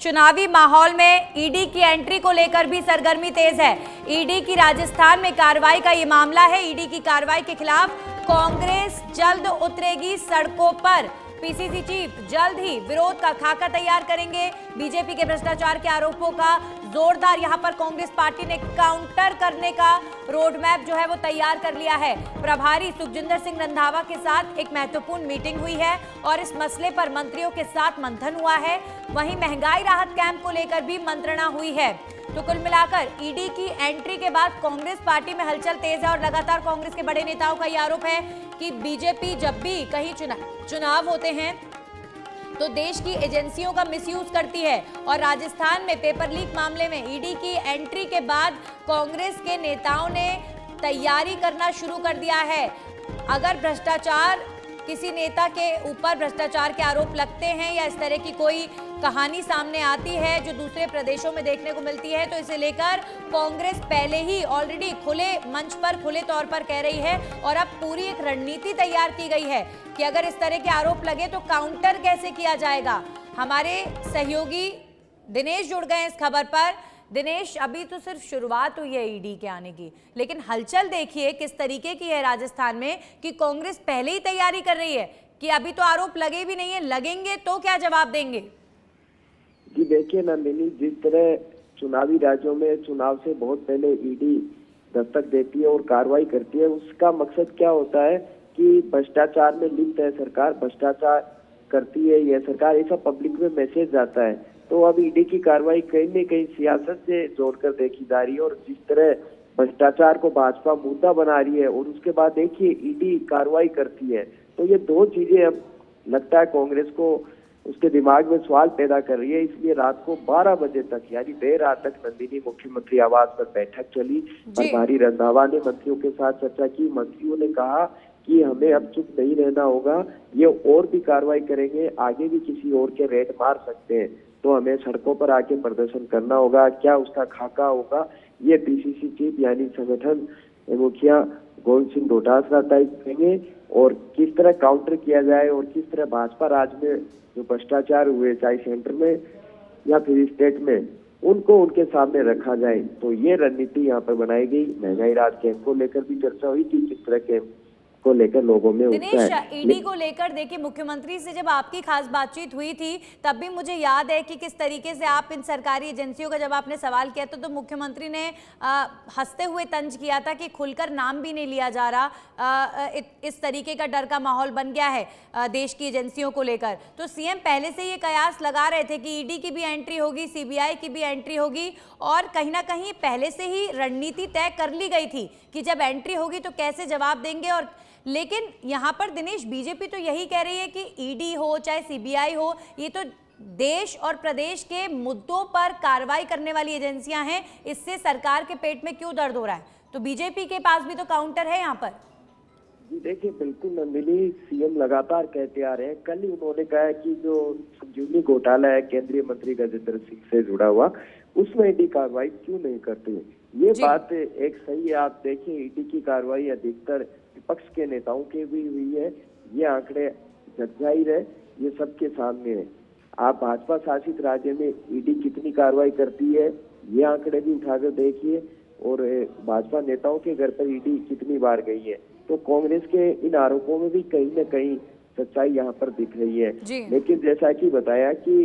चुनावी माहौल में ईडी की एंट्री को लेकर भी सरगर्मी तेज है। ईडी की राजस्थान में कार्रवाई का ये मामला है। ईडी की कार्रवाई के खिलाफ कांग्रेस जल्द उतरेगी सड़कों पर। पीसीसी चीफ जल्द ही विरोध का खाका तैयार करेंगे। बीजेपी के भ्रष्टाचार के आरोपों का जोरदार यहां पर कांग्रेस पार्टी ने काउंटर करने का रोड मैप जो है वो तैयार कर लिया है। प्रभारी सुखजिंदर सिंह रंधावा के साथ एक महत्वपूर्ण मीटिंग हुई है और इस मसले पर मंत्रियों के साथ मंथन हुआ है। वहीं महंगाई राहत कैंप को लेकर भी मंत्रणा हुई है। तो कुल मिलाकर ईडी की एंट्री के बाद कांग्रेस पार्टी में हलचल तेज है और लगातार कांग्रेस के बड़े नेताओं का यह आरोप है कि बीजेपी जब भी कहीं चुनाव होते हैं तो देश की एजेंसियों का मिसयूज करती है। और राजस्थान में पेपर लीक मामले में ईडी की एंट्री के बाद कांग्रेस के नेताओं ने तैयारी करना शुरू कर दिया है। अगर किसी नेता के ऊपर भ्रष्टाचार के आरोप लगते हैं या इस तरह की कोई कहानी सामने आती है जो दूसरे प्रदेशों में देखने को मिलती है, तो इसे लेकर कांग्रेस पहले ही ऑलरेडी खुले मंच पर खुले तौर पर कह रही है और अब पूरी एक रणनीति तैयार की गई है कि अगर इस तरह के आरोप लगे तो काउंटर कैसे किया जाएगा। हमारे सहयोगी दिनेश जुड़ गए इस खबर पर। दिनेश, अभी तो सिर्फ शुरुआत हुई है ईडी के आने की, लेकिन हलचल देखिए किस तरीके की है राजस्थान में कि कांग्रेस पहले ही तैयारी कर रही है कि अभी तो आरोप लगे भी नहीं है, लगेंगे तो क्या जवाब देंगे। जी देखिए नंदिनी, जिस तरह चुनावी राज्यों में चुनाव से बहुत पहले ईडी दस्तक देती है और कार्रवाई करती है, उसका मकसद क्या होता है कि भ्रष्टाचार में लिप्त है सरकार, भ्रष्टाचार करती है यह सरकार, ऐसा पब्लिक में मैसेज जाता है। तो अब ईडी की कार्रवाई कहीं न कहीं सियासत से जोड़कर देखी जा रही है और जिस तरह भ्रष्टाचार को भाजपा मुद्दा बना रही है और उसके बाद देखिए ईडी कार्रवाई करती है, तो ये दो चीजें अब लगता है कांग्रेस को उसके दिमाग में सवाल पैदा कर रही है। इसलिए रात को 12 बजे तक यानी देर रात तक नंदिनी मुख्यमंत्री आवास पर बैठक चली। प्रभारी रंधावा ने मंत्रियों के साथ चर्चा की। मंत्रियों ने कहा कि हमें अब चुप नहीं रहना होगा, ये और भी कार्रवाई करेंगे, आगे भी किसी और के रेड मार सकते हैं, तो हमें सड़कों पर आके प्रदर्शन करना होगा। क्या उसका खाका होगा, ये पीसीसी चीफ यानी संगठन मुखिया गोविंद सिंह डोटासरा तय करेंगे और किस तरह काउंटर किया जाए और किस तरह भाजपा राज में जो भ्रष्टाचार हुए चाहे सेंटर में या फिर स्टेट में, उनको उनके सामने रखा जाए। तो ये रणनीति यहाँ पर बनाई गई। महंगाई राहत कैंप को लेकर भी चर्चा हुई कि किस तरह कैंप को लेकर लोगों में दिनेश, ईडी को लेकर देखिए मुख्यमंत्री से जब आपकी खास बातचीत हुई थी तब भी मुझे याद है कि किस तरीके से आप इन सरकारी एजेंसियों का जब आपने सवाल किया तो मुख्यमंत्री ने हंसते हुए तंज किया था कि खुलकर नाम भी नहीं लिया जा रहा। इस तरीके का डर का माहौल बन गया है देश की एजेंसियों को लेकर। तो सीएम पहले से ये कयास लगा रहे थे कि ईडी की भी एंट्री होगी, सीबीआई की भी एंट्री होगी और कहीं ना कहीं पहले से ही रणनीति तय कर ली गई थी कि जब एंट्री होगी तो कैसे जवाब देंगे। और लेकिन यहाँ पर दिनेश, बीजेपी तो यही कह रही है कि ईडी हो चाहे सीबीआई हो, ये तो देश और प्रदेश के मुद्दों पर कार्रवाई करने वाली एजेंसियां हैं, इससे सरकार के पेट में क्यों दर्द हो रहा है। तो बीजेपी के पास भी तो काउंटर है यहाँ पर। जी देखिए, बिल्कुल नंदिनी, सीएम लगातार कहते आ रहे हैं। कल ही उन्होंने कहा कि जो संजीवनी घोटाला है केंद्रीय मंत्री गजेंद्र सिंह से जुड़ा हुआ, उसमें ईडी कार्रवाई क्यों नहीं करते। ये बात एक सही है। आप देखिए ईडी की कार्रवाई अधिकतर विपक्ष के नेताओं की भी हुई है। ये आंकड़े जाहिर है, ये सबके सामने है। आप भाजपा शासित राज्य में ईडी कितनी कार्रवाई करती है, ये आंकड़े भी उठाकर देखिए और भाजपा नेताओं के घर पर ईडी कितनी बार गई है। तो कांग्रेस के इन आरोपों में भी कहीं न कहीं सच्चाई यहाँ पर दिख रही है। लेकिन जैसा कि बताया कि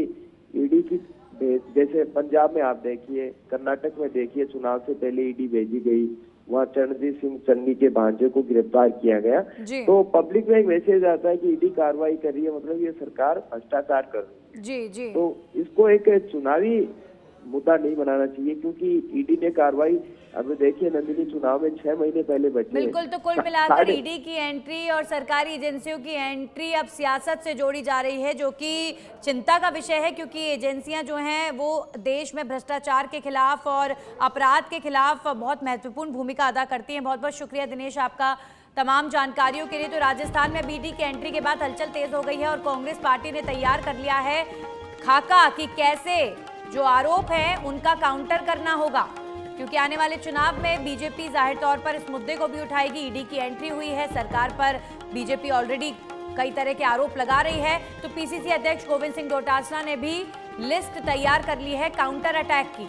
ईडी की जैसे पंजाब में आप देखिए, कर्नाटक में देखिए, चुनाव से पहले ईडी भेजी गई, वहाँ चरणजीत सिंह चन्नी के भांजे को गिरफ्तार किया गया। तो पब्लिक में एक मैसेज आता है कि ईडी कार्रवाई कर रही है, मतलब ये सरकार भ्रष्टाचार कर रही है। जी। तो इसको एक चुनावी मुद्दा नहीं बनाना चाहिए, क्योंकि ईडी ने कार्रवाई अब देखिए नंदिनी, चुनाव में 6 महीने पहले बचे। बिल्कुल, तो कुल मिलाकर ईडी की एंट्री और सरकारी एजेंसियों की एंट्री अब सियासत से जोड़ी जा रही है, जो कि चिंता का विषय है, क्योंकि एजेंसियां जो हैं वो देश में भ्रष्टाचार के खिलाफ और अपराध के खिलाफ बहुत महत्वपूर्ण भूमिका अदा करती हैं। बहुत बहुत शुक्रिया दिनेश आपका तमाम जानकारियों के लिए। तो राजस्थान में ईडी की एंट्री के बाद हलचल तेज हो गई है और कांग्रेस पार्टी ने तैयार कर लिया है खाका कि कैसे जो आरोप हैं उनका काउंटर करना होगा, क्योंकि आने वाले चुनाव में बीजेपी जाहिर तौर पर इस मुद्दे को भी उठाएगी। ईडी की एंट्री हुई है, सरकार पर बीजेपी ऑलरेडी कई तरह के आरोप लगा रही है। तो पीसीसी अध्यक्ष गोविंद सिंह डोटासरा ने भी लिस्ट तैयार कर ली है काउंटर अटैक की।